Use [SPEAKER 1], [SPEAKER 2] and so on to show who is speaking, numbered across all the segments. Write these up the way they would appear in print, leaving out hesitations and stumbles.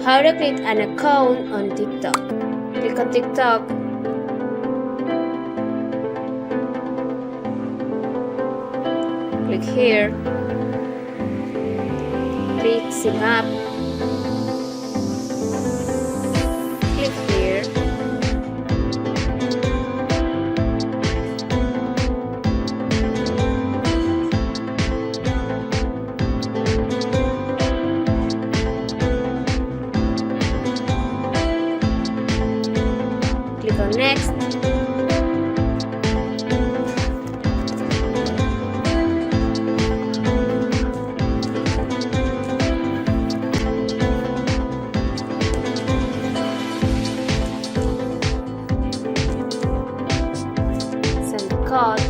[SPEAKER 1] How to create an account on TikTok. Click on TikTok. Click here. Click sign up. Click here. Click on next. Send the code.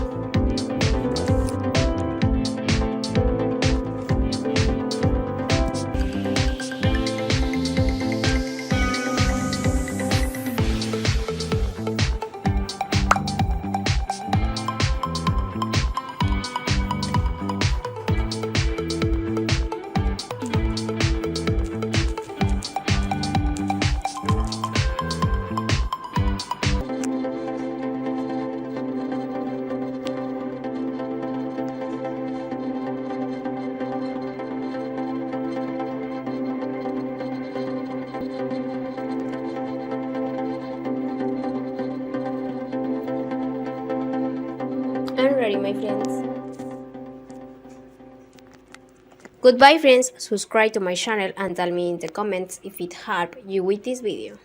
[SPEAKER 1] I'm ready, my friends. Goodbye, friends. Subscribe to my channel and tell me in the comments if it helped you with this video.